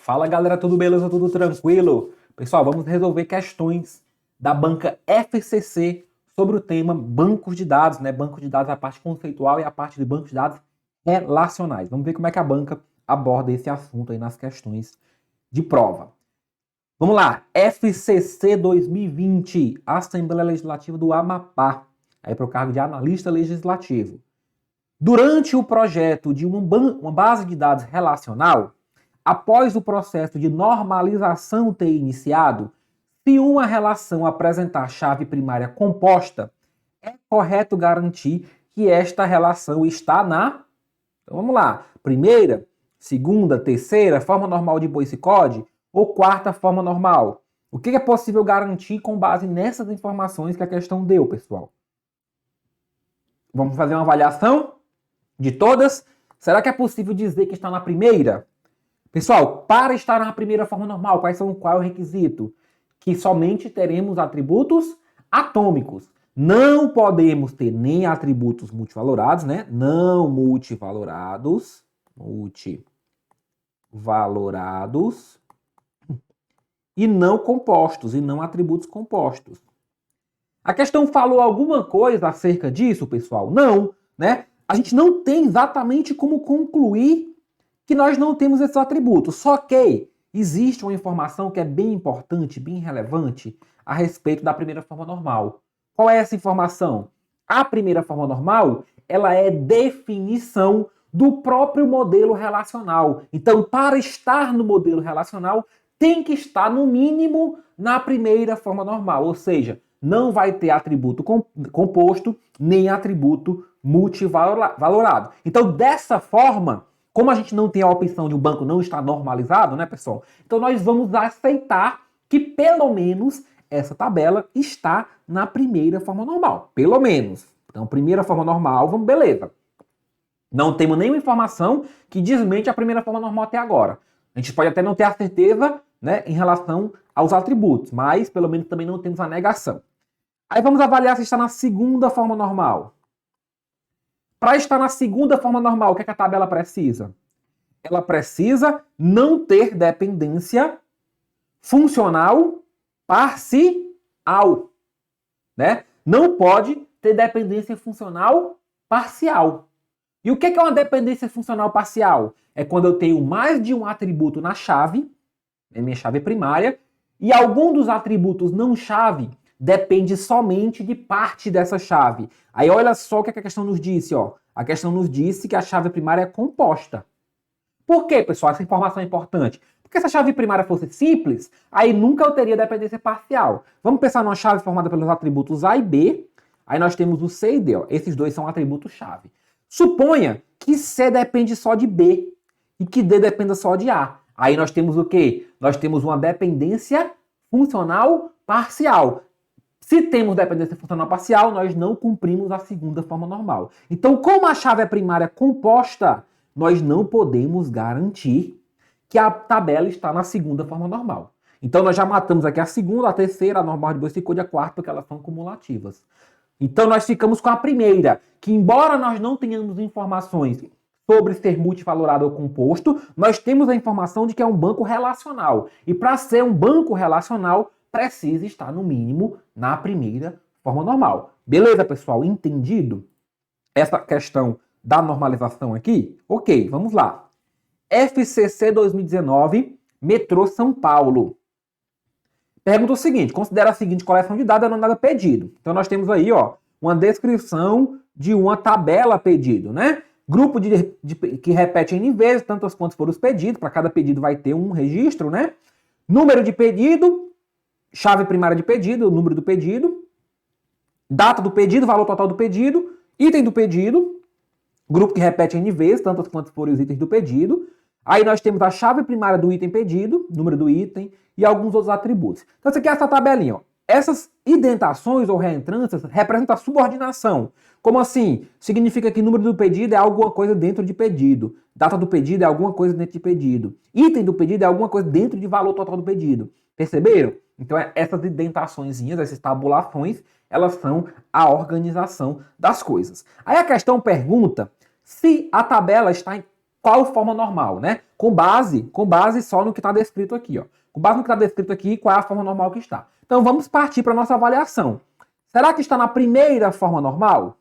Fala galera, tudo beleza? Tudo tranquilo? Pessoal, vamos resolver questões da banca FCC sobre o tema bancos de dados, né? Banco de dados, a parte conceitual e a parte de bancos de dados relacionais. Vamos ver como é que a banca aborda esse assunto aí nas questões de prova. Vamos lá, FCC 2020, Assembleia Legislativa do Amapá, aí para o cargo de analista legislativo. Durante o projeto de uma base de dados relacional, após o processo de normalização ter iniciado, se uma relação apresentar chave primária composta, é correto garantir que esta relação está na... Então vamos lá. Primeira, segunda, terceira, forma normal de Boyce-Codd ou quarta forma normal? O que é possível garantir com base nessas informações que a questão deu, pessoal? Vamos fazer uma avaliação de todas? Será que é possível dizer que está na primeira? Pessoal, para estar na primeira forma normal, qual é o requisito? Que somente teremos atributos atômicos. Não podemos ter nem atributos multivalorados, né? Não multivalorados. E não compostos, e não atributos compostos. A questão falou alguma coisa acerca disso, pessoal? Não, né? A gente não tem exatamente como concluir que nós não temos esses atributos. Só que existe uma informação que é bem importante, bem relevante a respeito da primeira forma normal. Qual é essa informação? A primeira forma normal, ela é definição do próprio modelo relacional. Então, para estar no modelo relacional, tem que estar, no mínimo, na primeira forma normal. Ou seja, não vai ter atributo composto, nem atributo multivalorado. Então, dessa forma, como a gente não tem a opção de o banco não estar normalizado, né, pessoal? Então, nós vamos aceitar que, pelo menos, essa tabela está na primeira forma normal. Pelo menos. Então, primeira forma normal, vamos, beleza. Não temos nenhuma informação que desmente a primeira forma normal até agora. A gente pode até não ter a certeza, né, em relação aos atributos, mas, pelo menos, também não temos a negação. Aí vamos avaliar se está na segunda forma normal. Para estar na segunda forma normal, o que é que a tabela precisa? Ela precisa não ter dependência funcional parcial, né? Não pode ter dependência funcional parcial. E o que é uma dependência funcional parcial? É quando eu tenho mais de um atributo na chave, minha chave primária, e algum dos atributos não chave depende somente de parte dessa chave. Aí olha só o que a questão nos disse, ó. A questão nos disse que a chave primária é composta. Por quê, pessoal? Essa informação é importante. Porque se a chave primária fosse simples, aí nunca eu teria dependência parcial. Vamos pensar numa chave formada pelos atributos A e B. Aí nós temos o C e D, ó. Esses dois são atributos-chave. Suponha que C depende só de B e que D dependa só de A. Aí nós temos o quê? Nós temos uma dependência funcional parcial. Se temos dependência funcional parcial, nós não cumprimos a segunda forma normal. Então, como a chave é primária composta, nós não podemos garantir que a tabela está na segunda forma normal. Então, nós já matamos aqui a segunda, a terceira, a normal de Boyce-Codd e a quarta, porque elas são cumulativas. Então, nós ficamos com a primeira, que embora nós não tenhamos informações sobre ser multivalorado ou composto, nós temos a informação de que é um banco relacional. E para ser um banco relacional, precisa estar, no mínimo, na primeira forma normal. Beleza, pessoal? Entendido essa questão da normalização aqui? Ok, vamos lá. FCC 2019, Metrô São Paulo. Pergunta o seguinte, considera a seguinte coleção de dados denominada pedido. Então nós temos aí, ó, uma descrição de uma tabela pedido, né? Grupo que repete N vezes, tantas quantas foram os pedidos, para cada pedido vai ter um registro, né? Número de pedido, chave primária de pedido, o número do pedido, data do pedido, valor total do pedido, item do pedido, grupo que repete N vezes, tantas quantas forem os itens do pedido. Aí nós temos a chave primária do item pedido, número do item e alguns outros atributos. Então, essa aqui é essa tabelinha, ó. Essas indentações ou reentrâncias representam a subordinação. Como assim? Significa que número do pedido é alguma coisa dentro de pedido. Data do pedido é alguma coisa dentro de pedido. Item do pedido é alguma coisa dentro de valor total do pedido. Perceberam? Então, essas indentaçõezinhas, essas tabulações, elas são a organização das coisas. Aí a questão pergunta se a tabela está qual forma normal, né? Com base só no que está descrito aqui, ó. Com base no que está descrito aqui, qual é a forma normal que está. Então vamos partir para a nossa avaliação. Será que está na primeira forma normal?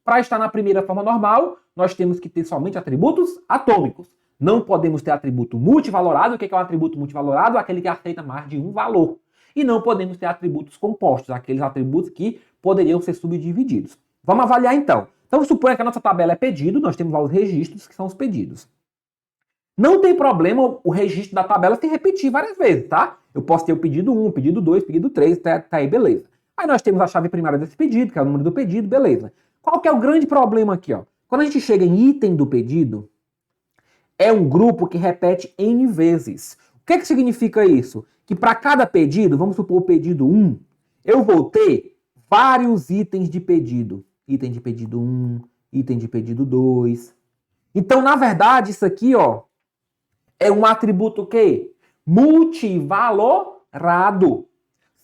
Para estar na primeira forma normal, nós temos que ter somente atributos atômicos. Não podemos ter atributo multivalorado. O que é um atributo multivalorado? Aquele que aceita mais de um valor. E não podemos ter atributos compostos, aqueles atributos que poderiam ser subdivididos. Vamos avaliar então. Então, suponha que a nossa tabela é pedido, nós temos lá os registros, que são os pedidos. Não tem problema o registro da tabela se repetir várias vezes, tá? Eu posso ter o pedido 1, pedido 2, pedido 3, tá aí, beleza. Aí nós temos a chave primária desse pedido, que é o número do pedido, beleza. Qual que é o grande problema aqui, ó? Quando a gente chega em item do pedido, é um grupo que repete N vezes. O que significa isso? Que para cada pedido, vamos supor o pedido 1, eu vou ter vários itens de pedido. Item de pedido 1, item de pedido 2. Então, na verdade, isso aqui, ó, é um atributo o quê? Multivalorado.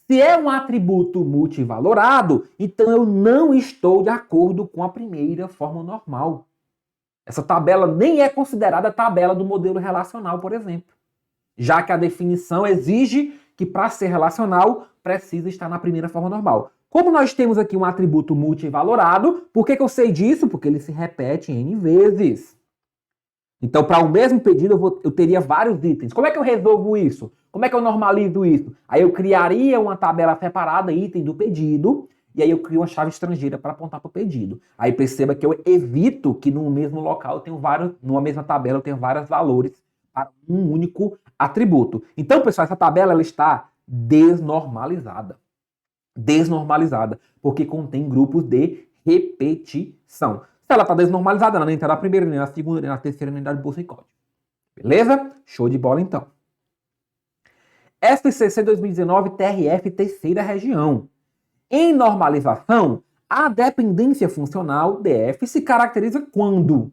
Se é um atributo multivalorado, então eu não estou de acordo com a primeira forma normal. Essa tabela nem é considerada a tabela do modelo relacional, por exemplo. Já que a definição exige que para ser relacional precisa estar na primeira forma normal. Como nós temos aqui um atributo multivalorado, por que eu sei disso? Porque ele se repete N vezes. Então, para o mesmo pedido, eu teria vários itens. Como é que eu resolvo isso? Como é que eu normalizo isso? Aí eu criaria uma tabela separada, item do pedido, e aí eu crio uma chave estrangeira para apontar para o pedido. Aí perceba que eu evito que no mesmo local eu tenho numa mesma tabela eu tenho vários valores para um único atributo. Então, pessoal, essa tabela ela está desnormalizada. Desnormalizada, porque contém grupos de repetição. Se ela está desnormalizada, ela nem está na primeira, nem na segunda, nem na terceira, nem na bolsa e código. Beleza? Show de bola, então. SPCC 2019, TRF, terceira região. Em normalização, a dependência funcional, DF, se caracteriza quando?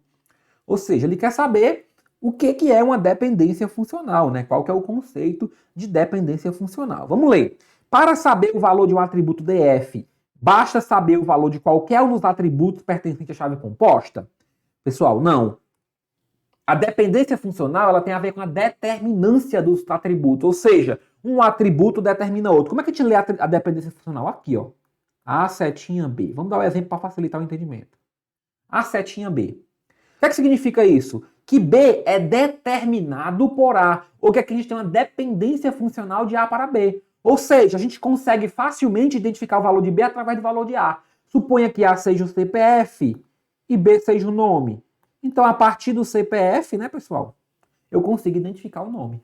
Ou seja, ele quer saber o que é uma dependência funcional, né? Qual que é o conceito de dependência funcional. Vamos ler. Para saber o valor de um atributo DF, basta saber o valor de qualquer um dos atributos pertencentes à chave composta? Pessoal, não. A dependência funcional ela tem a ver com a determinância dos atributos, ou seja, um atributo determina outro. Como é que a gente lê a dependência funcional? Aqui, ó. A setinha B. Vamos dar um exemplo para facilitar o entendimento. A setinha B. O que é que significa isso? Que B é determinado por A, ou que aqui a gente tem uma dependência funcional de A para B. Ou seja, a gente consegue facilmente identificar o valor de B através do valor de A. Suponha que A seja o CPF e B seja o nome. Então, a partir do CPF, né, pessoal, eu consigo identificar o nome.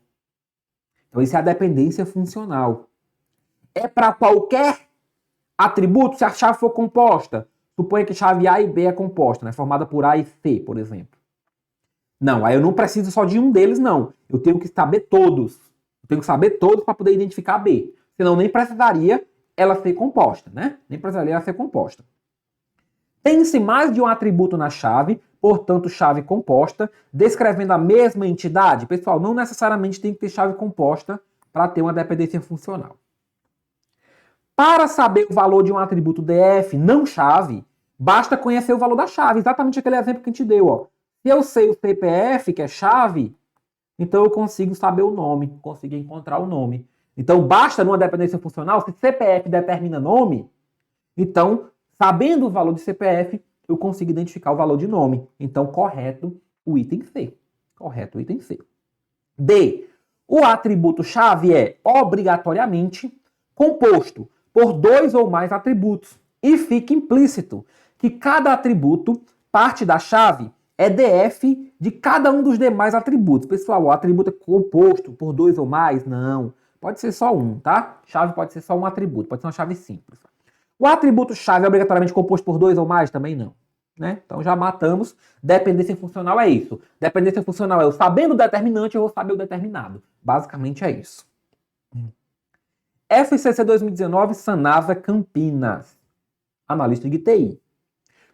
Então, isso é a dependência funcional. É para qualquer atributo se a chave for composta. Suponha que chave A e B é composta, né, formada por A e C, por exemplo. Não, aí eu não preciso só de um deles, não. Eu tenho que saber todos. Eu tenho que saber todos para poder identificar B. Senão nem precisaria ela ser composta, né? Nem precisaria ela ser composta. Tem-se mais de um atributo na chave, portanto, chave composta, descrevendo a mesma entidade. Pessoal, não necessariamente tem que ter chave composta para ter uma dependência funcional. Para saber o valor de um atributo DF não chave, basta conhecer o valor da chave. Exatamente aquele exemplo que a gente deu, ó. Se eu sei o CPF, que é chave, então eu consigo saber o nome, consigo encontrar o nome. Então basta numa dependência funcional, se CPF determina nome, então, sabendo o valor de CPF, eu consigo identificar o valor de nome. Então, correto o item C. Correto o item C. D. O atributo chave é obrigatoriamente composto por dois ou mais atributos. E fica implícito que cada atributo, parte da chave, é DF de cada um dos demais atributos. Pessoal, o atributo é composto por dois ou mais? Não. Pode ser só um, tá? Chave pode ser só um atributo, pode ser uma chave simples. O atributo chave é obrigatoriamente composto por dois ou mais? Também não. Né? Então já matamos. Dependência funcional é isso. Dependência funcional é eu sabendo o determinante, eu vou saber o determinado. Basicamente é isso. FCC 2019, Sanasa Campinas. Analista de TI.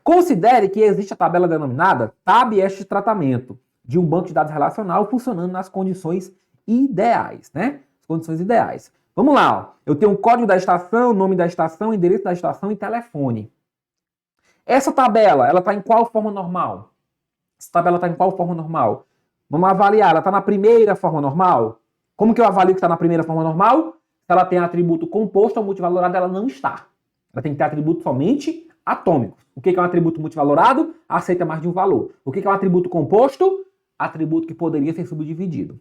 Considere que existe a tabela denominada TAB-EST de tratamento de um banco de dados relacional funcionando nas condições ideais, né? As condições ideais. Vamos lá, ó. Eu tenho o código da estação, nome da estação, endereço da estação e telefone. Essa tabela, ela está em qual forma normal? Essa tabela está em qual forma normal? Vamos avaliar, ela está na primeira forma normal? Como que eu avalio que está na primeira forma normal? Se ela tem atributo composto ou multivalorado, ela não está. Ela tem que ter atributo somente atômico. O que é um atributo multivalorado? Aceita mais de um valor. O que é um atributo composto? Atributo que poderia ser subdividido.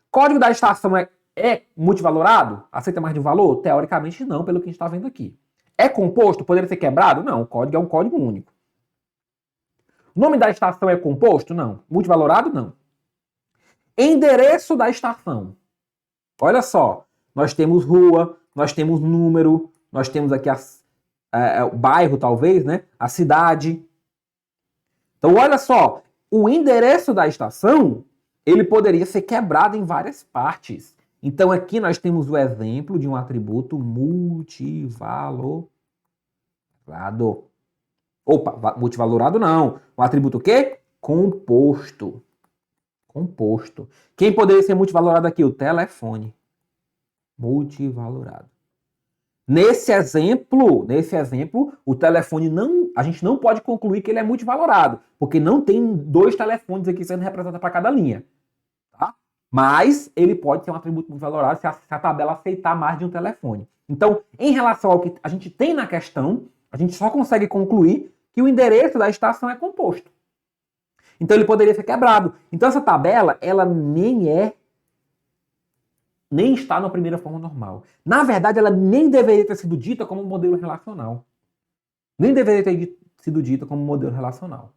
Código da estação é multivalorado? Aceita mais de um valor? Teoricamente não, pelo que a gente está vendo aqui. É composto? Poderia ser quebrado? Não, o código é um código único. O nome da estação é composto? Não. Multivalorado? Não. Endereço da estação. Olha só, nós temos rua, nós temos número, nós temos aqui o bairro, talvez, né? A cidade. Então, olha só, o endereço da estação, ele poderia ser quebrado em várias partes. Então, aqui nós temos o exemplo de um atributo multivalorado. Opa, multivalorado não. Um atributo o quê? Composto. Composto. Quem poderia ser multivalorado aqui? O telefone. Multivalorado. Nesse exemplo, o telefone a gente não pode concluir que ele é multivalorado, porque não tem 2 telefones aqui sendo representados para cada linha. Tá? Mas ele pode ser um atributo multivalorado se a tabela aceitar mais de um telefone. Então, em relação ao que a gente tem na questão, a gente só consegue concluir que o endereço da estação é composto. Então ele poderia ser quebrado. Então essa tabela, ela nem está na primeira forma normal. Na verdade, ela nem deveria ter sido dita como modelo relacional. Nem deveria ter sido dita como modelo relacional.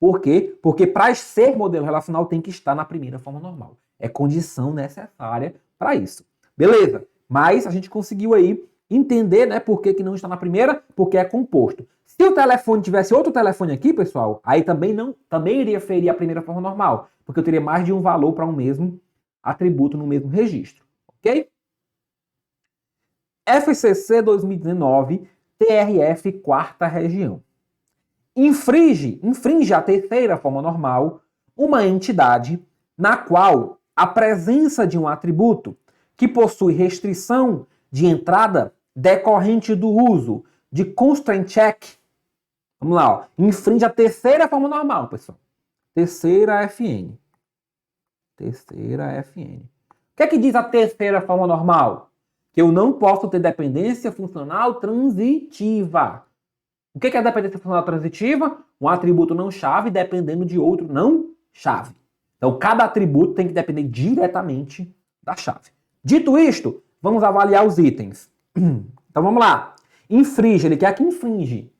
Por quê? Porque para ser modelo relacional tem que estar na primeira forma normal. É condição necessária para isso. Beleza? Mas a gente conseguiu aí entender, né, por que não está na primeira, porque é composto. Se o telefone tivesse outro telefone aqui, pessoal, aí também iria ferir a primeira forma normal, porque eu teria mais de um valor para um mesmo atributo no mesmo registro. Ok? FCC 2019, TRF, quarta região. Infringe a terceira forma normal uma entidade na qual a presença de um atributo que possui restrição de entrada decorrente do uso de constraint check. Vamos lá, ó. Infringe a terceira forma normal, pessoal. Terceira FN. Terceira FN. O que é que diz a terceira forma normal? Que eu não posso ter dependência funcional transitiva. O que é a dependência funcional transitiva? Um atributo não chave dependendo de outro não chave. Então, cada atributo tem que depender diretamente da chave. Dito isto, vamos avaliar os itens. Então, vamos lá. Infringe, ele quer que infringe.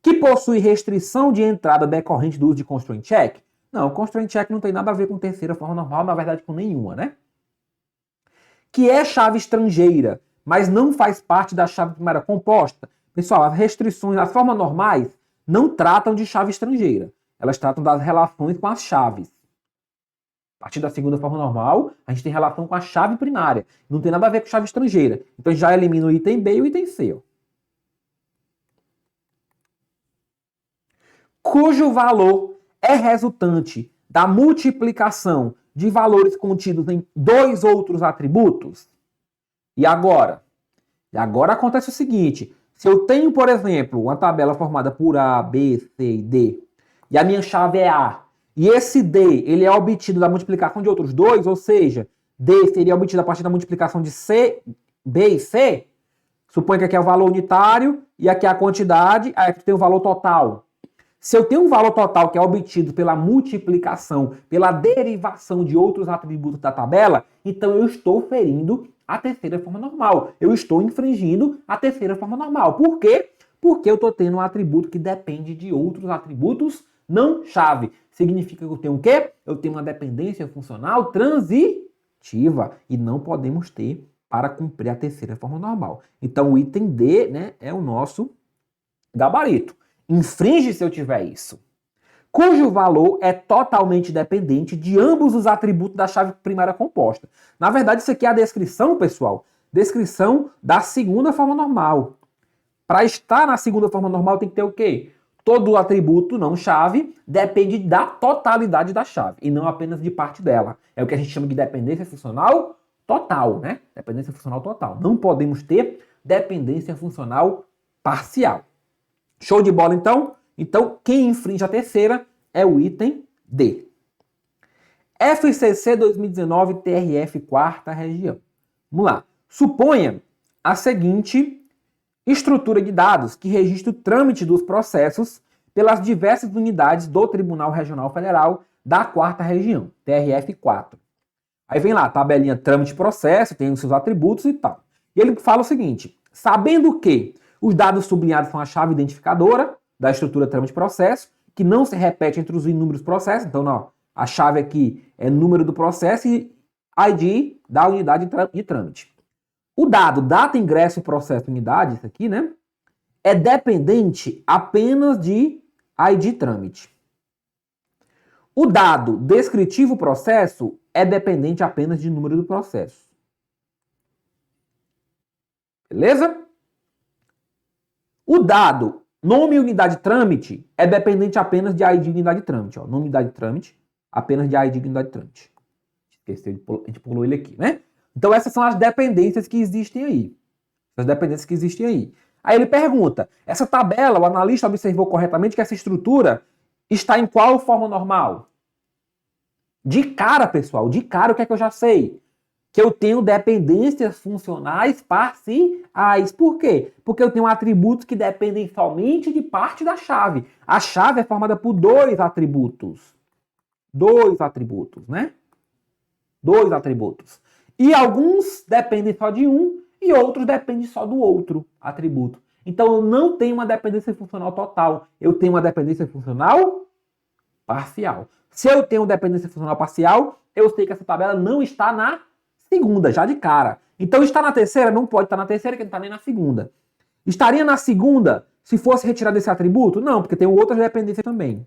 Que possui restrição de entrada decorrente do uso de constraint check? Não, constraint check não tem nada a ver com terceira forma normal, na verdade com nenhuma, né? Que é chave estrangeira, mas não faz parte da chave primária composta. Pessoal, as restrições nas formas normais não tratam de chave estrangeira. Elas tratam das relações com as chaves. A partir da segunda forma normal, a gente tem relação com a chave primária. Não tem nada a ver com chave estrangeira. Então, a gente já elimina o item B e o item C. Ó. Cujo valor é resultante da multiplicação de valores contidos em 2 outros atributos. E agora? E agora acontece o seguinte. Se eu tenho, por exemplo, uma tabela formada por A, B, C e D, e a minha chave é A, e esse D ele é obtido da multiplicação de outros 2, ou seja, D seria obtido a partir da multiplicação de C, B e C, suponha que aqui é o valor unitário, e aqui é a quantidade, aí aqui tem o valor total. Se eu tenho um valor total que é obtido pela multiplicação, pela derivação de outros atributos da tabela, então eu estou ferindo a terceira forma normal. Eu estou infringindo a terceira forma normal. Por quê? Porque eu estou tendo um atributo que depende de outros atributos não chave. Significa que eu tenho o quê? Eu tenho uma dependência funcional transitiva. E não podemos ter para cumprir a terceira forma normal. Então o item D, né, é o nosso gabarito. Infringe se eu tiver isso. Cujo valor é totalmente dependente de ambos os atributos da chave primária composta. Na verdade, isso aqui é a descrição, pessoal. Descrição da segunda forma normal. Para estar na segunda forma normal tem que ter o quê? Todo atributo não chave depende da totalidade da chave e não apenas de parte dela. É o que a gente chama de dependência funcional total, né? Dependência funcional total. Não podemos ter dependência funcional parcial. Show de bola, então? Então, quem infringe a terceira é o item D. FCC 2019 TRF, quarta região. Vamos lá. Suponha a seguinte estrutura de dados que registra o trâmite dos processos pelas diversas unidades do Tribunal Regional Federal da quarta região, TRF4. Aí vem lá, tabelinha trâmite processo, tem os seus atributos e tal. E ele fala o seguinte: sabendo que os dados sublinhados são a chave identificadora da estrutura trâmite processo, que não se repete entre os inúmeros processos, então não, a chave aqui é número do processo e ID da unidade de trâmite. O dado data, ingresso, processo, unidade, isso aqui, né? É dependente apenas de ID trâmite. O dado descritivo processo é dependente apenas de número do processo. Beleza? O dado nome e unidade trâmite é dependente apenas de ID unidade trâmite. Ó. Nome unidade trâmite, apenas de ID unidade trâmite. Esqueci, a gente pulou ele aqui, né? Então essas são as dependências que existem aí. As dependências que existem aí. Aí ele pergunta, essa tabela, o analista observou corretamente que essa estrutura está em qual forma normal? De cara, pessoal, de cara, o que é que eu já sei? Que eu tenho dependências funcionais parciais. Por quê? Porque eu tenho atributos que dependem somente de parte da chave. A chave é formada por dois atributos. Dois atributos, né? Dois atributos. E alguns dependem só de um e outros dependem só do outro atributo. Então eu não tenho uma dependência funcional total. Eu tenho uma dependência funcional parcial. Se eu tenho dependência funcional parcial, eu sei que essa tabela não está na segunda, já de cara. Então está na terceira? Não pode estar na terceira, que não está nem na segunda. Estaria na segunda se fosse retirado esse atributo? Não, porque tem outras dependências também.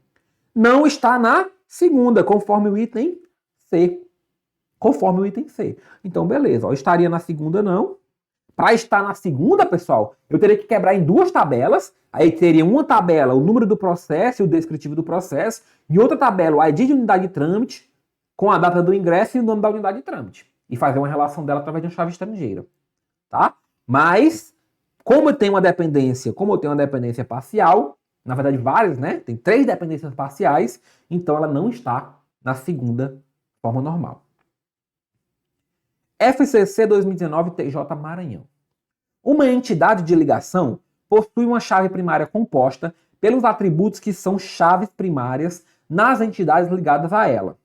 Não está na segunda, conforme o item C. Conforme o item C. Então, beleza. Ó, estaria na segunda, não. Para estar na segunda, pessoal, eu teria que quebrar em duas tabelas. Aí teria uma tabela, o número do processo e o descritivo do processo. E outra tabela, o ID de unidade de trâmite, com a data do ingresso e o nome da unidade de trâmite. E fazer uma relação dela através de uma chave estrangeira. Tá? Mas, como eu tenho uma dependência parcial, na verdade várias, né? Tem 3 dependências parciais, então ela não está na segunda forma normal. FCC 2019 TJ Maranhão. Uma entidade de ligação possui uma chave primária composta pelos atributos que são chaves primárias nas entidades ligadas a ela.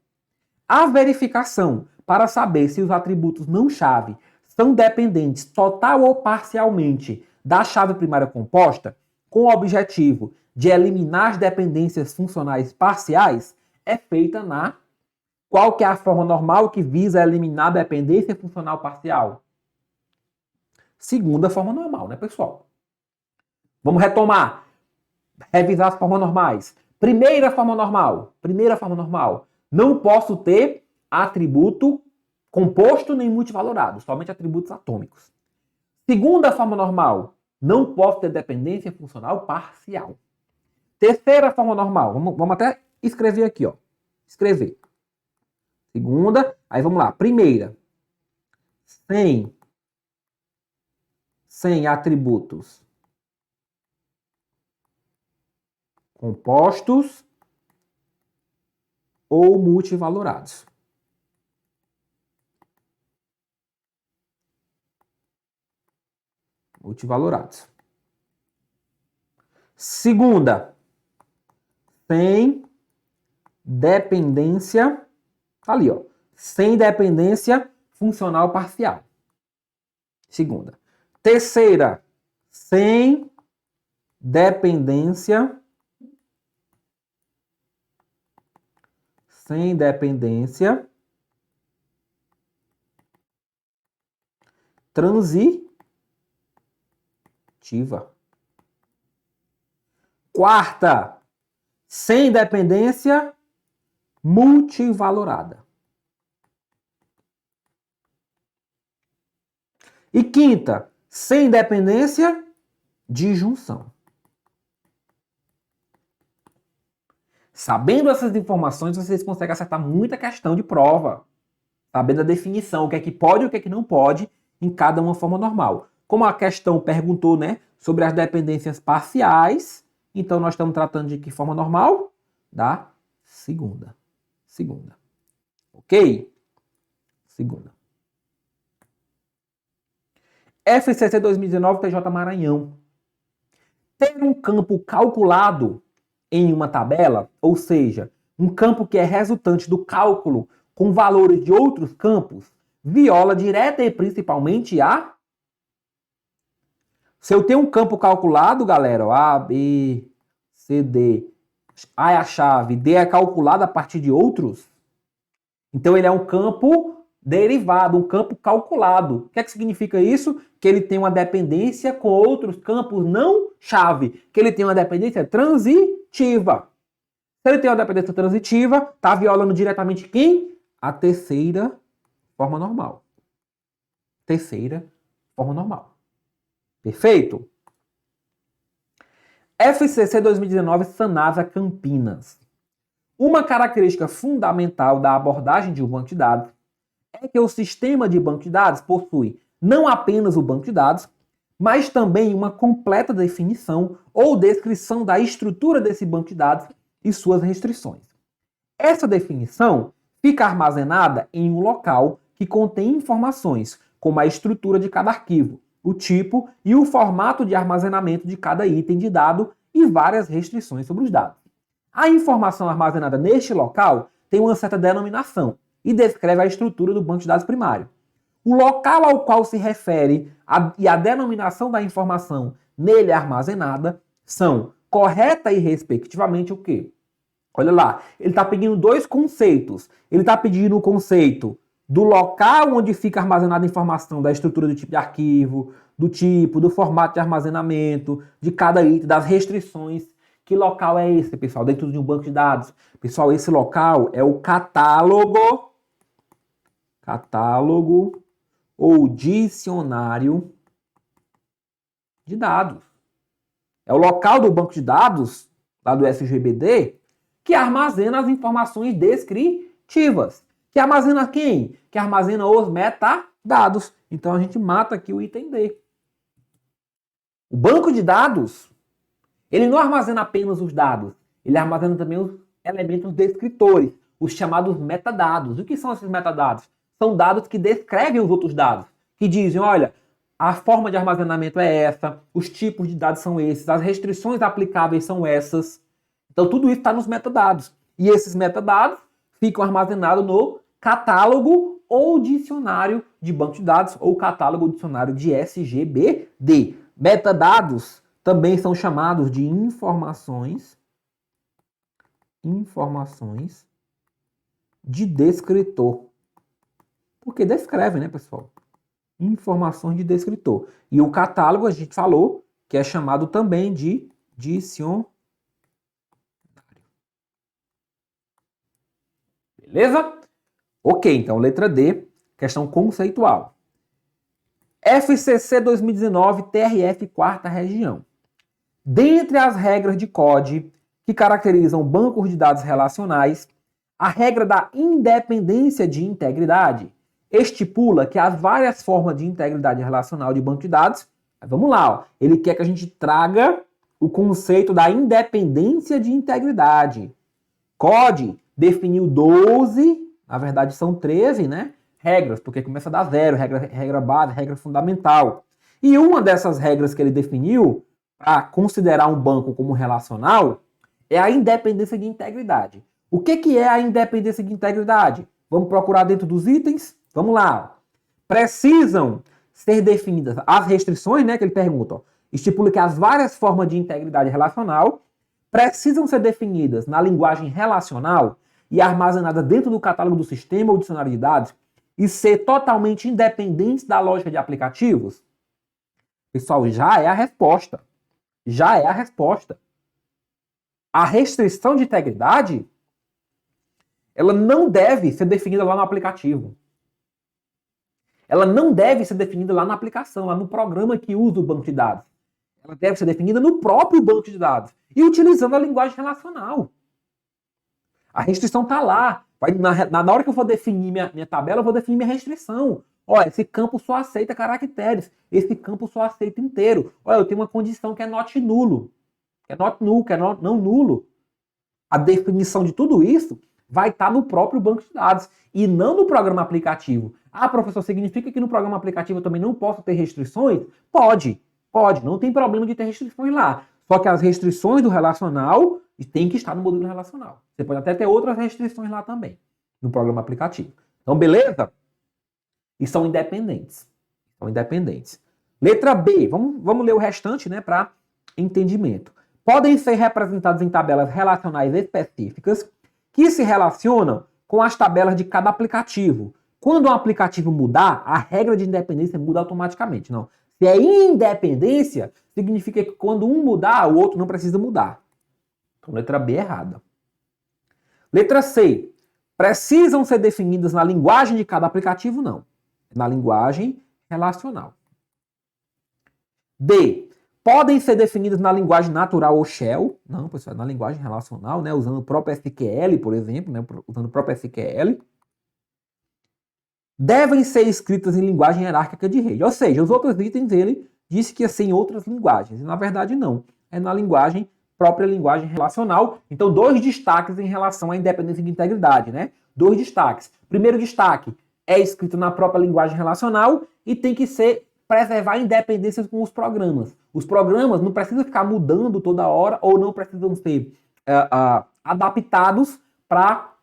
A verificação para saber se os atributos não chave são dependentes total ou parcialmente da chave primária composta, com o objetivo de eliminar as dependências funcionais parciais, é feita na... Qual que é a forma normal que visa eliminar a dependência funcional parcial? Segunda forma normal, né, pessoal? Vamos retomar. Revisar as formas normais. Primeira forma normal. Não posso ter atributo composto nem multivalorado, somente atributos atômicos. Segunda forma normal. Não posso ter dependência funcional parcial. Terceira forma normal. Vamos até escrever aqui, ó. Escrever. Segunda, aí vamos lá. Primeira, sem atributos compostos ou multivalorados. Segunda, sem dependência, tá ali, ó, sem dependência funcional parcial. Segunda. Terceira, sem dependência transitiva. Quarta, sem dependência multivalorada. E quinta, sem dependência de junção. Sabendo essas informações, vocês conseguem acertar muita questão de prova. Sabendo a definição, o que é que pode e o que é que não pode em cada uma forma normal. Como a questão perguntou, né, sobre as dependências parciais, então nós estamos tratando de que forma normal? Da segunda. Segunda. Ok? Segunda. FCC 2019, TJ Maranhão. Ter um campo calculado em uma tabela, ou seja, um campo que é resultante do cálculo com valores de outros campos, viola direta e principalmente a... Se eu tenho um campo calculado, galera, ó, A, B, C, D, A é a chave, D é calculado a partir de outros, então ele é um campo derivado, um campo calculado. O que é que significa isso? Que ele tem uma dependência com outros campos não chave, que ele tem uma dependência transitiva. Se ele tem uma dependência transitiva, está violando diretamente quem? A terceira forma normal. Terceira forma normal. Perfeito? FCC 2019 Sanasa Campinas. Uma característica fundamental da abordagem de um banco de dados é que o sistema de banco de dados possui não apenas o banco de dados, mas também uma completa definição ou descrição da estrutura desse banco de dados e suas restrições. Essa definição fica armazenada em um local que contém informações como a estrutura de cada arquivo, o tipo e o formato de armazenamento de cada item de dado e várias restrições sobre os dados. A informação armazenada neste local tem uma certa denominação e descreve a estrutura do banco de dados primário. O local ao qual se refere e a denominação da informação nele armazenada são correta e respectivamente o quê? Olha lá, ele está pedindo dois conceitos. Ele está pedindo o conceito do local onde fica armazenada a informação da estrutura do tipo de arquivo, do tipo, do formato de armazenamento, de cada item, das restrições. Que local é esse, pessoal? Dentro de um banco de dados. Pessoal, esse local é o catálogo ou dicionário de dados. É o local do banco de dados, lá do SGBD, que armazena as informações descritivas. Que armazena quem? Que armazena os metadados. Então a gente mata aqui o item D. O banco de dados, ele não armazena apenas os dados, ele armazena também os elementos descritores, os chamados metadados. O que são esses metadados? São dados que descrevem os outros dados, que dizem, olha, a forma de armazenamento é essa, os tipos de dados são esses, as restrições aplicáveis são essas. Então tudo isso está nos metadados. E esses metadados ficam armazenados no catálogo ou dicionário de banco de dados ou catálogo ou dicionário de SGBD. Metadados também são chamados de informações de descritor. Porque descreve, né, pessoal? Informações de descritor. E o catálogo, a gente falou, que é chamado também de dicionário. Beleza? Ok, então, letra D, questão conceitual. FCC 2019, TRF, quarta região. Dentre as regras de CODE que caracterizam bancos de dados relacionais, a regra da independência de integridade estipula que as várias formas de integridade relacional de banco de dados, vamos lá, ó, ele quer que a gente traga o conceito da independência de integridade. CODE definiu 12, na verdade são 13, né? Regras, porque começa da zero, regra base, regra fundamental. E uma dessas regras que ele definiu para considerar um banco como relacional é a independência de integridade. O que é a independência de integridade? Vamos procurar dentro dos itens? Vamos lá. Precisam ser definidas as restrições, né, que ele pergunta. Ó, estipula que as várias formas de integridade relacional precisam ser definidas na linguagem relacional e armazenadas dentro do catálogo do sistema ou dicionário de dados e ser totalmente independentes da lógica de aplicativos? Pessoal, já é a resposta. Já é a resposta. A restrição de integridade, ela não deve ser definida lá no aplicativo. Ela não deve ser definida lá na aplicação, lá no programa que usa o banco de dados. Ela deve ser definida no próprio banco de dados e utilizando a linguagem relacional. A restrição está lá. Na hora que eu for definir minha tabela, eu vou definir minha restrição. Olha, esse campo só aceita caracteres. Esse campo só aceita inteiro. Olha, eu tenho uma condição que é not nulo. Que é not null, que é não nulo. A definição de tudo isso vai estar no próprio banco de dados e não no programa aplicativo. Ah, professor, significa que no programa aplicativo eu também não posso ter restrições? Pode, não tem problema de ter restrições lá. Só que as restrições do relacional têm que estar no modelo relacional. Você pode até ter outras restrições lá também, no programa aplicativo. Então, beleza? E são independentes. Letra B, vamos ler o restante, né, para entendimento. Podem ser representados em tabelas relacionais específicas que se relacionam com as tabelas de cada aplicativo. Quando um aplicativo mudar, a regra de independência muda automaticamente. Não. Se é independência, significa que quando um mudar, o outro não precisa mudar. Então, letra B é errada. Letra C. Precisam ser definidas na linguagem de cada aplicativo? Não. Na linguagem relacional. D. Podem ser definidas na linguagem natural ou shell? Não, pessoal, na linguagem relacional, né? Usando o próprio SQL, por exemplo, né? Usando o próprio SQL. Devem ser escritas em linguagem hierárquica de rede. Ou seja, os outros itens ele disse que ia ser em outras linguagens. E na verdade não. É na própria linguagem relacional. Então, 2 destaques em relação à independência e integridade, né? 2 destaques. Primeiro destaque, é escrito na própria linguagem relacional e tem que preservar a independência com os programas. Os programas não precisam ficar mudando toda hora ou não precisam ser adaptados para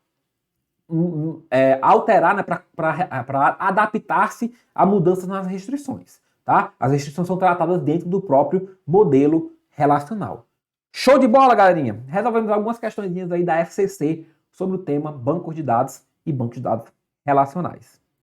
alterar, né, para adaptar-se a mudanças nas restrições. Tá? As restrições são tratadas dentro do próprio modelo relacional. Show de bola, galerinha! Resolvemos algumas questões aí da FCC sobre o tema bancos de dados e bancos de dados relacionais.